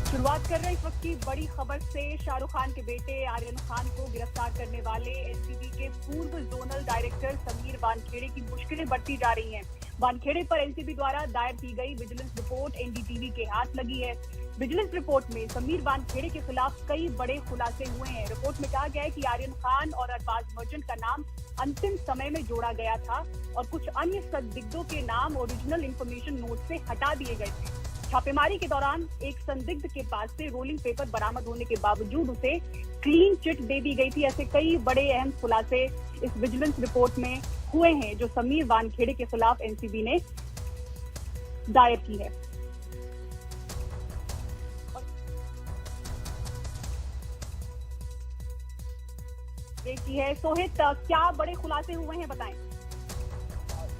शुरुआत कर रहे हैं इस वक्त की बड़ी खबर से। शाहरुख खान के बेटे आर्यन खान को गिरफ्तार करने वाले एनसीबी के पूर्व जोनल डायरेक्टर समीर वानखेड़े की मुश्किलें बढ़ती जा रही हैं। वानखेड़े पर एनसीबी द्वारा दायर की गई विजिलेंस रिपोर्ट एनडीटीवी के हाथ लगी है। विजिलेंस रिपोर्ट में समीर वानखेड़े के खिलाफ कई बड़े खुलासे हुए हैं। रिपोर्ट में कहा गया है कि आर्यन खान और अरबाज मर्चेंट का नाम अंतिम समय में जोड़ा गया था और कुछ अन्य संदिग्धों के नाम ओरिजिनल इंफॉर्मेशन नोट से हटा दिए गए थे। छापेमारी के दौरान एक संदिग्ध के पास से रोलिंग पेपर बरामद होने के बावजूद उसे क्लीन चिट दे दी गई थी। ऐसे कई बड़े अहम खुलासे इस विजिलेंस रिपोर्ट में हुए हैं जो समीर वानखेड़े के खिलाफ एनसीबी ने दायर की है। देखती है सोहित, क्या बड़े खुलासे हुए हैं, बताएं।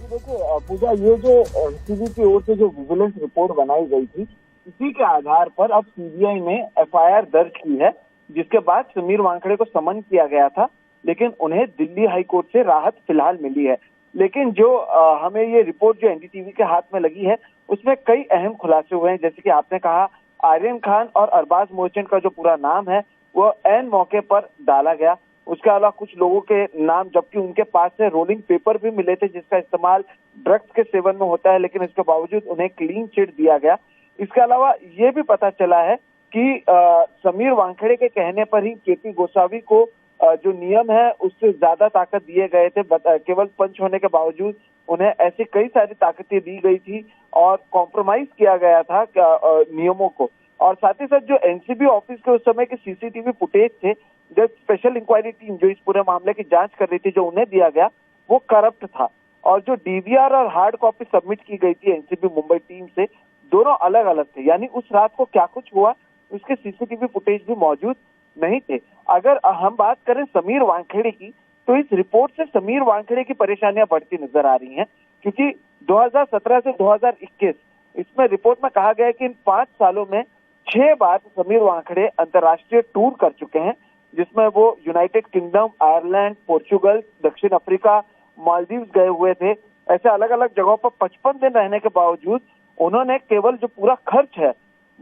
देखिए पूजा, ये जो एनसीबी की ओर से जो विजिलेंस रिपोर्ट बनाई गई थी, इसी के आधार पर अब सीबीआई ने एफआईआर दर्ज की है, जिसके बाद समीर वानखेड़े को समन किया गया था, लेकिन उन्हें दिल्ली हाई कोर्ट से राहत फिलहाल मिली है। लेकिन जो हमें ये रिपोर्ट जो एनडीटीवी के हाथ में लगी है, उसमें कई अहम खुलासे हुए हैं। जैसे कि आपने कहा, आर्यन खान और अरबाज मर्चेंट का जो पूरा नाम है वो एन मौके पर डाला गया। उसके अलावा कुछ लोगों के नाम, जबकि उनके पास से रोलिंग पेपर भी मिले थे जिसका इस्तेमाल ड्रग्स के सेवन में होता है, लेकिन इसके बावजूद उन्हें क्लीन चिट दिया गया। इसके अलावा ये भी पता चला है कि समीर वानखेड़े के कहने पर ही केपी गोसावी को जो नियम है उससे ज्यादा ताकत दिए गए थे। केवल पंच होने के बावजूद उन्हें ऐसी कई सारी ताकतें दी गई थी और कॉम्प्रोमाइज किया गया था नियमों को। और साथ ही साथ जो एनसीबी ऑफिस के उस समय के सीसीटीवी फुटेज थे, जो स्पेशल इंक्वायरी टीम जो इस पूरे मामले की जांच कर रही थी, जो उन्हें दिया गया वो करप्ट था। और जो डीवीआर और हार्ड कॉपी सबमिट की गई थी एनसीबी मुंबई टीम से, दोनों अलग अलग थे। यानी उस रात को क्या कुछ हुआ उसके सीसीटीवी फुटेज भी मौजूद नहीं थे। अगर हम बात करें समीर वानखेड़े की, तो इस रिपोर्ट से समीर वानखेड़े की परेशानियां बढ़ती नजर आ रही हैं, क्योंकि 2017 से 2021 इसमें रिपोर्ट में कहा गया है कि इन 5 सालों में 6 बार समीर वानखेड़े अंतर्राष्ट्रीय टूर कर चुके हैं, जिसमें वो यूनाइटेड किंगडम, आयरलैंड, पोर्चुगल, दक्षिण अफ्रीका, मालदीव गए हुए थे। ऐसे अलग अलग जगहों पर 55 दिन रहने के बावजूद उन्होंने केवल जो पूरा खर्च है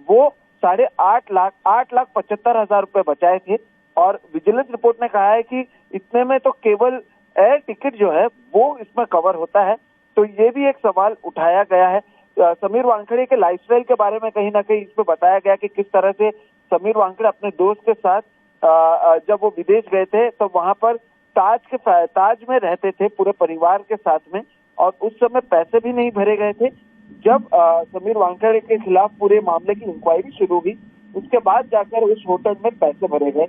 वो 8,75,000 रुपए बचाए थे। और विजिलेंस रिपोर्ट ने कहा है कि इतने में तो केवल एयर टिकट जो है वो इसमें कवर होता है। तो ये भी एक सवाल उठाया गया है। समीर वानखेड़े के लाइफस्टाइल के बारे में कहीं ना कहीं इसमें बताया गया कि किस तरह से समीर वानखेड़े अपने दोस्त के साथ जब वो विदेश गए थे तो वहां पर ताज में रहते थे पूरे परिवार के साथ में, और उस समय पैसे भी नहीं भरे गए थे। जब समीर वानखेड़े के खिलाफ पूरे मामले की इंक्वायरी शुरू हुई, उसके बाद जाकर उस होटल में पैसे भरे गए।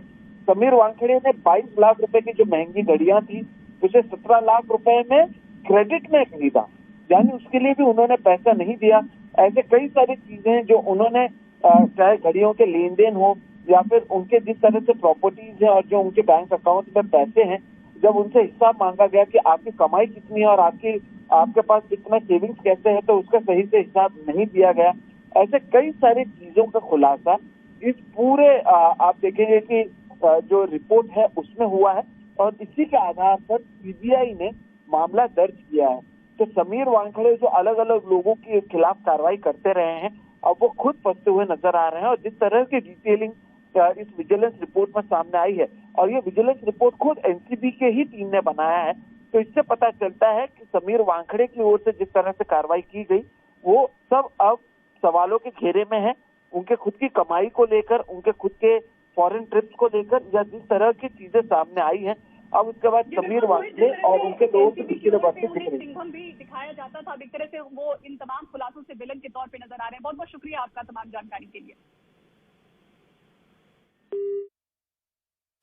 समीर वानखेड़े ने 22 लाख रुपए की जो महंगी घड़ियां थी उसे 17 लाख रुपए में क्रेडिट में खरीदा, यानी उसके लिए भी उन्होंने पैसा नहीं दिया। ऐसे कई सारी चीजें जो उन्होंने, चाहे घड़ियों के लेन देन हो या फिर उनके जिस तरह से प्रॉपर्टीज है और जो उनके बैंक अकाउंट में पैसे हैं, जब उनसे हिसाब मांगा गया कि आपकी कमाई कितनी है और आपके पास कितना सेविंग्स कैसे है, तो उसका सही से हिसाब नहीं दिया गया। ऐसे कई सारी चीजों का खुलासा इस पूरे आप देखेंगे कि जो रिपोर्ट है उसमें हुआ है, और इसी के आधार पर सीबीआई ने मामला दर्ज किया है। तो समीर वानखेड़े जो अलग अलग लोगों के खिलाफ कार्रवाई करते रहे हैं, अब वो खुद फंसते हुए नजर आ रहे हैं। और जिस तरह की डिटेलिंग इस विजिलेंस रिपोर्ट में सामने आई है, और ये विजिलेंस रिपोर्ट खुद एनसीबी के ही टीम ने बनाया है, तो इससे पता चलता है कि समीर वानखेड़े की ओर से जिस तरह से कार्रवाई की गई वो सब अब सवालों के घेरे में है। उनके खुद की कमाई को लेकर, उनके खुद के फॉरेन ट्रिप्स को लेकर, या जिस तरह की चीजें सामने आई हैं, अब उसके बाद समीर वानखेड़े और उनके लोगों की मुश्किलें बढ़ती दिख रही सिंघम भी दिखाया जाता था। एक तरह से वो इन तमाम खुलासों से विलन के तौर पे नजर आ रहे हैं। बहुत बहुत शुक्रिया आपका तमाम जानकारी के लिए।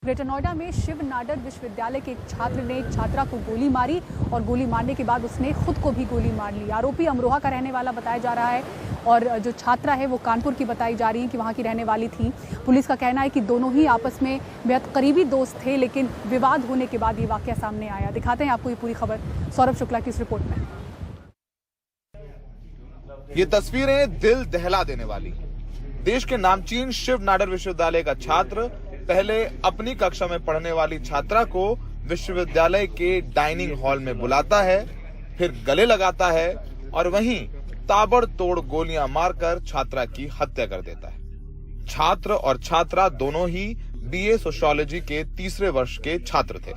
ग्रेटर नोएडा में शिव नाडर विश्वविद्यालय के एक छात्र ने छात्रा को गोली मारी और गोली मारने के बाद उसने खुद को भी गोली मार ली। आरोपी अमरोहा का रहने वाला बताया जा रहा है और जो छात्रा है वो कानपुर की बताई जा रही है कि वहाँ की रहने वाली थी। पुलिस का कहना है कि दोनों ही आपस में बेहद करीबी दोस्त थे, लेकिन विवाद होने के बाद ये वाकया सामने आया। दिखाते हैं आपको ये पूरी खबर सौरभ शुक्ला की इस रिपोर्ट में। ये तस्वीरें दिल दहला देने वाली। देश के नामचीन शिव नाडर विश्वविद्यालय का छात्र पहले अपनी कक्षा में पढ़ने वाली छात्रा को विश्वविद्यालय के डाइनिंग हॉल में बुलाता है, फिर गले लगाता है और वहीं ताबड़तोड़ गोलियां मारकर छात्रा की हत्या कर देता है। छात्र और छात्रा दोनों ही बीए सोशियोलॉजी के तीसरे वर्ष के छात्र थे।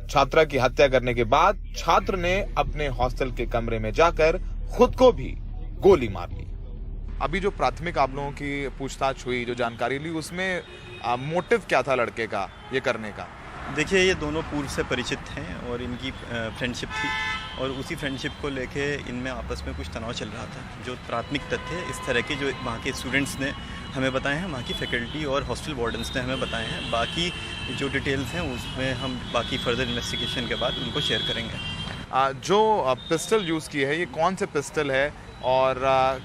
छात्रा की हत्या करने के बाद छात्र ने अपने हॉस्टल के कमरे में जाकर खुद को भी गोली मार ली। अभी जो प्राथमिक आप लोगों की पूछताछ हुई, जो जानकारी ली, उसमें मोटिव क्या था लड़के का ये करने का? देखिए, ये दोनों पूर्व से परिचित हैं और इनकी फ्रेंडशिप थी और उसी फ्रेंडशिप को लेके इनमें आपस में कुछ तनाव चल रहा था। जो प्राथमिक तथ्य इस तरह के जो वहाँ के स्टूडेंट्स ने हमें बताए हैं, वहाँ की फैकल्टी और हॉस्टल वार्डन्स ने हमें बताए हैं। बाकी जो डिटेल्स हैं उसमें हम बाकी फर्दर इन्वेस्टिगेशन के बाद उनको शेयर करेंगे। जो पिस्टल यूज़ की है, ये कौन से पिस्टल है और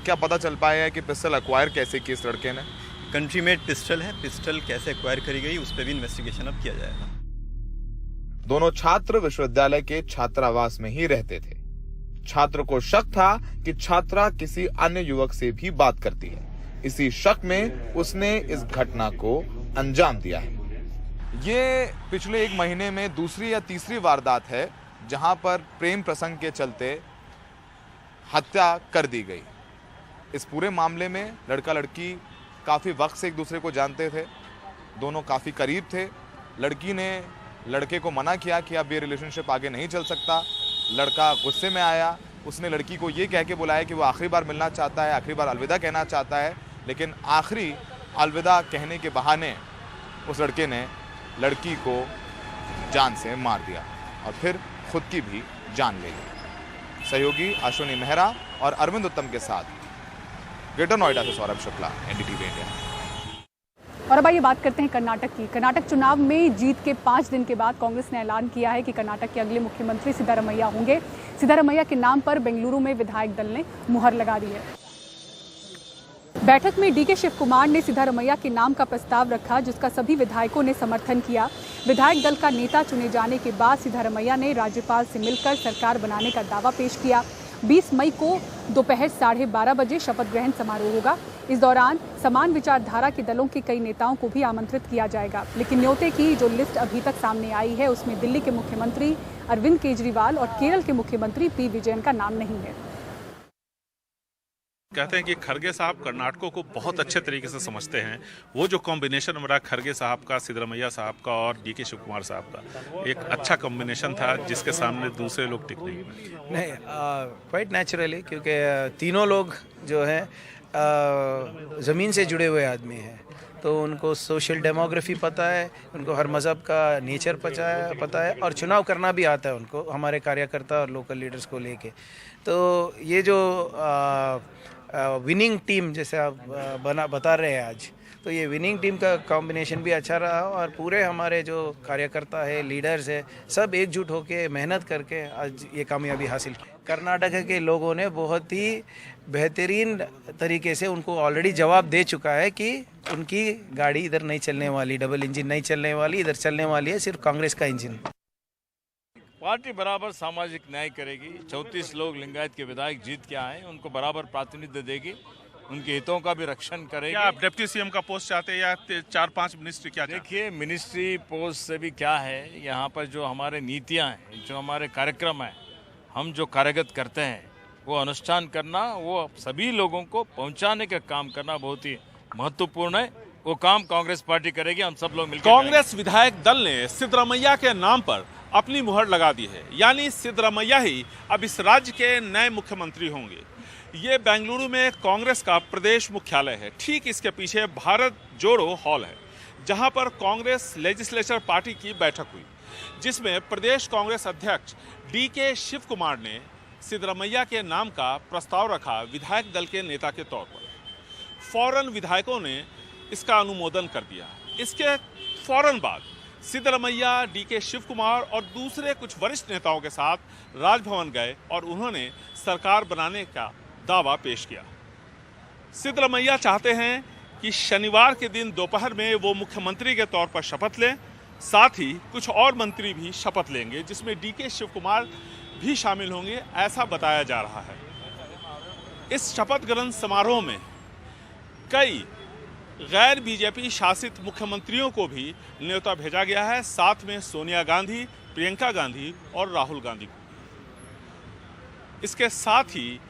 क्या पता चल पाया है कि पिस्टल अक्वायर कैसे की इस लड़के ने? कंट्री मेड पिस्टल है। पिस्टल कैसे एक्वायर करी गई उस पर भी इन्वेस्टिगेशन अब किया जाएगा। दोनों छात्र विश्वविद्यालय के छात्रावास में ही रहते थे। छात्र को शक था कि छात्रा किसी अन्य युवक से भी बात करती है। इसी शक में उसने इस घटना को अंजाम दिया है। ये पिछले एक महीने में दूसरी या तीसरी वारदात है जहां पर प्रेम प्रसंग के चलते हत्या कर दी गई। इस पूरे मामले में लड़का लड़की काफी वक्त से एक दूसरे को जानते थे, दोनों काफी करीब थे। लड़की ने लड़के को मना किया कि अब ये रिलेशनशिप आगे नहीं चल सकता। लड़का गुस्से में आया, उसने लड़की को ये कह के बुलाया कि वो आखिरी बार मिलना चाहता है, आखिरी बार अलविदा कहना चाहता है, लेकिन आखिरी अलविदा कहने के बहाने उस लड़के ने लड़की को जान से मार दिया और फिर खुद की भी जान ले ली। सहयोगी अश्विनी मेहरा और अरविंद उत्तम के साथ ग्रेटर नोएडा से सौरभ शुक्ला, एनडीटीवी इंडिया। और अब आइए बात करते हैं कर्नाटक की। कर्नाटक चुनाव में जीत के 5 दिन के बाद कांग्रेस ने ऐलान किया है कि कर्नाटक के अगले मुख्यमंत्री सिद्धारमैया होंगे। सिद्धारमैया के नाम पर बेंगलुरु में विधायक दल ने मुहर लगा दी है। बैठक में डीके शिव कुमार ने सिद्धारमैया के नाम का प्रस्ताव रखा, जिसका सभी विधायकों ने समर्थन किया। विधायक दल का नेता चुने जाने के बाद सिद्धारमैया ने राज्यपाल से मिलकर सरकार बनाने का दावा पेश किया। 20 मई को दोपहर 12:30 बजे शपथ ग्रहण समारोह होगा। इस दौरान समान विचारधारा के दलों के कई नेताओं को भी आमंत्रित किया जाएगा, लेकिन न्योते की जो लिस्ट अभी तक सामने आई है उसमें दिल्ली के मुख्यमंत्री अरविंद केजरीवाल और केरल के मुख्यमंत्री पी विजयन का नाम नहीं है। कहते हैं कि खरगे साहब कर्नाटकों को बहुत अच्छे तरीके से समझते हैं। वो जो कॉम्बिनेशन बना खरगे साहब का, सिद्धरमैया साहब का और डीके शिव कुमार साहब का, एक अच्छा कॉम्बिनेशन था जिसके सामने दूसरे लोग टिक नहीं। क्वाइट नेचुरली, क्योंकि तीनों लोग जो हैं ज़मीन से जुड़े हुए आदमी हैं, तो उनको सोशल डेमोग्राफी पता है, उनको हर मज़हब का नेचर पता है और चुनाव करना भी आता है उनको, हमारे कार्यकर्ता और लोकल लीडर्स को लेके। तो ये जो विनिंग टीम जैसे आप बता रहे हैं आज, तो ये विनिंग टीम का कॉम्बिनेशन भी अच्छा रहा और पूरे हमारे जो कार्यकर्ता है, लीडर्स है, सब एकजुट होकर मेहनत करके आज ये कामयाबी हासिल की। कर्नाटक के लोगों ने बहुत ही बेहतरीन तरीके से उनको ऑलरेडी जवाब दे चुका है कि उनकी गाड़ी इधर नहीं चलने वाली, डबल इंजन नहीं चलने वाली, इधर चलने वाली है सिर्फ कांग्रेस का इंजन। पार्टी बराबर सामाजिक न्याय करेगी। 34 लोग लिंगायत के विधायक जीत के आए, उनको बराबर प्रातिनिध्य देगी, उनके हितों का भी रक्षण करेगी। क्या आप डिप्टी सीएम का पोस्ट चाहते हैं या 4-5 मिनिस्ट्री? क्या देखिए, मिनिस्ट्री पोस्ट से भी क्या है, यहाँ पर जो हमारे नीतियाँ हैं, जो हमारे कार्यक्रम हैं, हम जो कार्यगत करते हैं वो अनुष्ठान करना, वो सभी लोगों को पहुँचाने का काम करना बहुत ही महत्वपूर्ण है। वो काम कांग्रेस पार्टी करेगी, हम सब लोग मिलकर। कांग्रेस विधायक दल ने सिद्धरमैया के नाम पर अपनी मुहर लगा दी है, यानी सिद्धरमैया ही अब इस राज्य के नए मुख्यमंत्री होंगे। ये बेंगलुरु में कांग्रेस का प्रदेश मुख्यालय है। ठीक इसके पीछे भारत जोड़ो हॉल है, जहां पर कांग्रेस लेजिस्लेचर पार्टी की बैठक हुई, जिसमें प्रदेश कांग्रेस अध्यक्ष डीके शिव कुमार ने सिद्धरमैया के नाम का प्रस्ताव रखा विधायक दल के नेता के तौर पर। फौरन विधायकों ने इसका अनुमोदन कर दिया। इसके फौरन बाद सिद्धरमैया, डीके शिव कुमार और दूसरे कुछ वरिष्ठ नेताओं के साथ राजभवन गए और उन्होंने सरकार बनाने का दावा पेश किया। सिद्धरमैया चाहते हैं कि शनिवार के दिन दोपहर में वो मुख्यमंत्री के तौर पर शपथ लें, साथ ही कुछ और मंत्री भी शपथ लेंगे, जिसमें डीके शिव कुमार भी शामिल होंगे, ऐसा बताया जा रहा है। इस शपथ ग्रहण समारोह में कई गैर बीजेपी शासित मुख्यमंत्रियों को भी न्योता भेजा गया है, साथ में सोनिया गांधी, प्रियंका गांधी और राहुल गांधी को। इसके साथ ही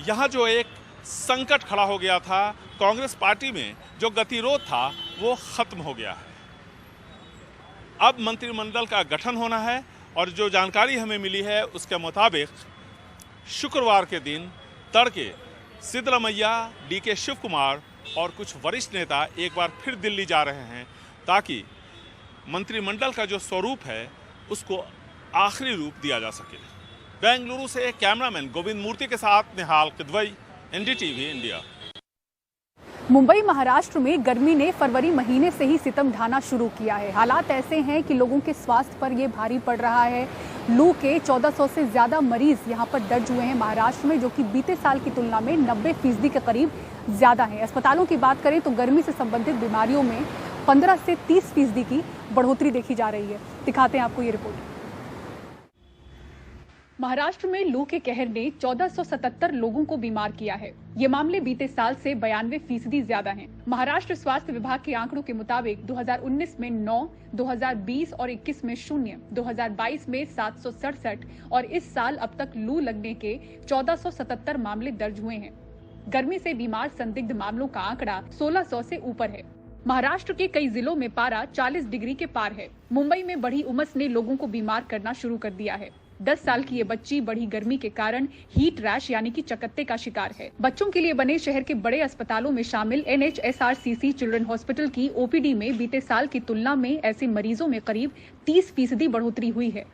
यहाँ जो एक संकट खड़ा हो गया था। कांग्रेस पार्टी में जो गतिरोध था वो खत्म हो गया है। अब मंत्रिमंडल का गठन होना है और जो जानकारी हमें मिली है उसके मुताबिक शुक्रवार के दिन तड़के सिद्धरामैया, डीके शिव कुमार और कुछ वरिष्ठ नेता एक बार फिर दिल्ली जा रहे हैं ताकि मंत्रिमंडल का जो स्वरूप है उसको आखिरी रूप दिया जा सके। बेंगलुरु से कैमरामैन गोविंद मूर्ति के साथ निहाल किदवई, एनडीटीवी इंडिया। मुंबई महाराष्ट्र में गर्मी ने फरवरी महीने से ही सितम ढाना शुरू किया है। हालात ऐसे हैं कि लोगों के स्वास्थ्य पर ये भारी पड़ रहा है। लू के 1400 से ज्यादा मरीज यहां पर दर्ज हुए हैं महाराष्ट्र में, जो कि बीते साल की तुलना में 90% के करीब ज्यादा है। अस्पतालों की बात करें तो गर्मी से संबंधित बीमारियों में 15 से 30% की बढ़ोतरी देखी जा रही है। दिखाते हैं आपको ये रिपोर्ट। महाराष्ट्र में लू के कहर ने 1477 लोगों को बीमार किया है। ये मामले बीते साल से 92% ज्यादा हैं। महाराष्ट्र स्वास्थ्य विभाग के आंकड़ों के मुताबिक 2019 में 9, 2020 और 21 में 0, 2022 में 767 और इस साल अब तक लू लगने के 1477 मामले दर्ज हुए हैं। गर्मी से बीमार संदिग्ध मामलों का आंकड़ा 1600 से ऊपर है। महाराष्ट्र के कई जिलों में पारा 40 डिग्री के पार है। मुंबई में बढ़ी उमस ने लोगों को बीमार करना शुरू कर दिया है। 10 साल की ये बच्ची बढ़ी गर्मी के कारण हीट रैश यानी कि चकत्ते का शिकार है। बच्चों के लिए बने शहर के बड़े अस्पतालों में शामिल NHSRCC चिल्ड्रन हॉस्पिटल की OPD में बीते साल की तुलना में ऐसे मरीजों में करीब 30% बढ़ोतरी हुई है।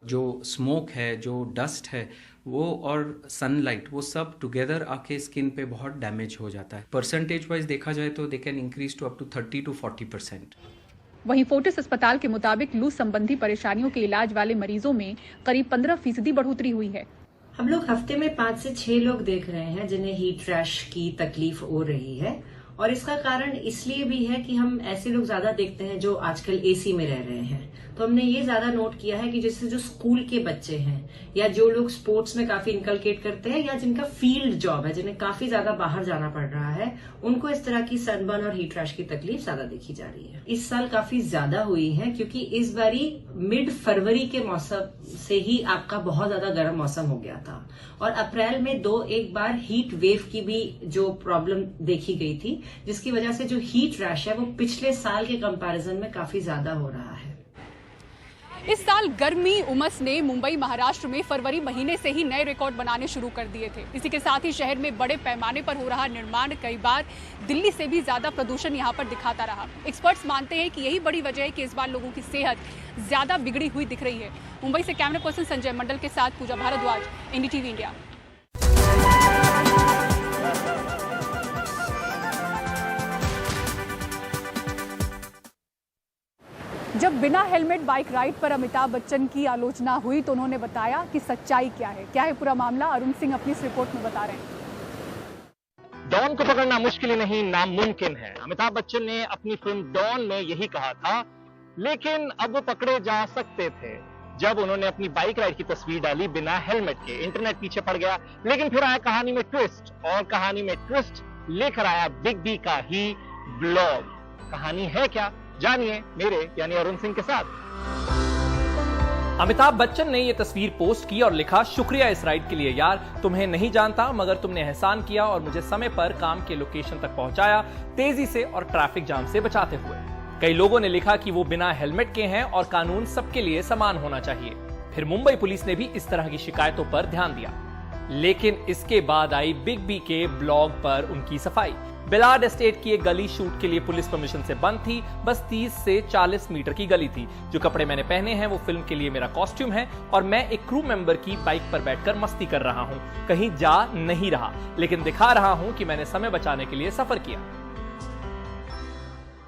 जो स्मोक है, जो डस्ट है, वो और सनलाइट, वो सब टुगेदर आके स्किन पे बहुत डैमेज हो जाता है। परसेंटेज वाइज देखा जाए तो they can increase to up to 30 to 40%। वहीं फोर्टिस अस्पताल के मुताबिक लू संबंधी परेशानियों के इलाज वाले मरीजों में करीब 15% बढ़ोतरी हुई है। हम लोग हफ्ते में 5 से 6 लोग देख रहे हैं जिन्हें हीट रैश की तकलीफ हो रही है, और इसका कारण इसलिए भी है कि हम ऐसे लोग ज्यादा देखते हैं जो आजकल AC में रह रहे हैं। तो हमने ये ज्यादा नोट किया है कि जैसे जो स्कूल के बच्चे हैं या जो लोग स्पोर्ट्स में काफी इनकलकेट करते हैं या जिनका फील्ड जॉब है, जिन्हें काफी ज्यादा बाहर जाना पड़ रहा है, उनको इस तरह की सनबर्न और हीट रैश की तकलीफ ज्यादा देखी जा रही है। इस साल काफी ज्यादा हुई है क्योंकि इस बारी मिड फरवरी के मौसम से ही आपका बहुत ज्यादा गर्म मौसम हो गया था, और अप्रैल में एक बार हीट वेव की भी जो प्रॉब्लम देखी गई थी, जिसकी वजह से जो हीट रैश है वो पिछले साल के कंपैरिजन में काफी ज्यादा हो रहा है। इस साल गर्मी उमस ने मुंबई महाराष्ट्र में फरवरी महीने से ही नए रिकॉर्ड बनाने शुरू कर दिए थे। इसी के साथ ही शहर में बड़े पैमाने पर हो रहा निर्माण कई बार दिल्ली से भी ज्यादा प्रदूषण यहां पर दिखाता रहा। एक्सपर्ट्स मानते हैं कि यही बड़ी वजह है कि इस बार लोगों की सेहत ज्यादा बिगड़ी हुई दिख रही है। मुंबई से कैमरा पर्सन संजय मंडल के साथ पूजा भारद्वाज, NDTV इंडिया। जब बिना हेलमेट बाइक राइड पर अमिताभ बच्चन की आलोचना हुई तो उन्होंने बताया कि सच्चाई क्या है पूरा मामला, अरुण सिंह अपनी इस रिपोर्ट में बता रहे हैं। डॉन को पकड़ना मुश्किल ही नहीं, नामुमकिन है। अमिताभ बच्चन ने अपनी फिल्म डॉन में यही कहा था, लेकिन अब वो पकड़े जा सकते थे जब उन्होंने अपनी बाइक राइड की तस्वीर डाली बिना हेलमेट के। इंटरनेट पीछे पड़ गया, लेकिन फिर आया कहानी में ट्विस्ट, और कहानी में ट्विस्ट लेकर आया बिग बी का ही ब्लॉग। कहानी है क्या, जानिए मेरे यानी अरुण सिंह के साथ। अमिताभ बच्चन ने ये तस्वीर पोस्ट की और लिखा, शुक्रिया इस राइड के लिए यार, तुम्हें नहीं जानता मगर तुमने एहसान किया और मुझे समय पर काम के लोकेशन तक पहुंचाया, तेजी से और ट्रैफिक जाम से बचाते हुए। कई लोगों ने लिखा कि वो बिना हेलमेट के हैं और कानून सबके लिए समान होना चाहिए। फिर मुंबई पुलिस ने भी इस तरह की शिकायतों पर ध्यान दिया, लेकिन इसके बाद आई बिग बी के ब्लॉग पर उनकी सफाई। बिलाड एस्टेट की एक गली शूट के लिए पुलिस परमिशन से बंद थी। बस 30 से 40 मीटर की गली थी। जो कपड़े मैंने पहने हैं वो फिल्म के लिए मेरा कॉस्ट्यूम है और मैं एक क्रू मेंबर की बाइक पर बैठकर मस्ती कर रहा हूं। कहीं जा नहीं रहा, लेकिन दिखा रहा हूं कि मैंने समय बचाने के लिए सफर किया।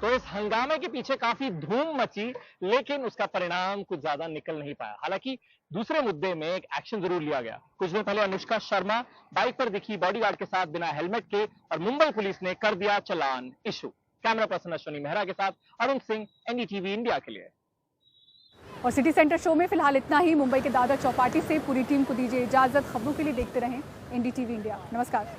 तो इस हंगामे के पीछे काफी धूम मची, लेकिन उसका परिणाम कुछ ज्यादा निकल नहीं पाया। हालांकि दूसरे मुद्दे में एक एक्शन जरूर लिया गया। कुछ दिन पहले अनुष्का शर्मा बाइक पर दिखी बॉडीगार्ड के साथ बिना हेलमेट के, और मुंबई पुलिस ने कर दिया चालान issue. Camera person Ashwini Mehra के साथ अरुण सिंह, NDTV इंडिया के लिए। और सिटी सेंटर शो में फिलहाल इतना ही। मुंबई के दादर चौपाटी से पूरी टीम को दीजिए इजाजत। खबरों के लिए देखते रहें NDTV इंडिया। नमस्कार।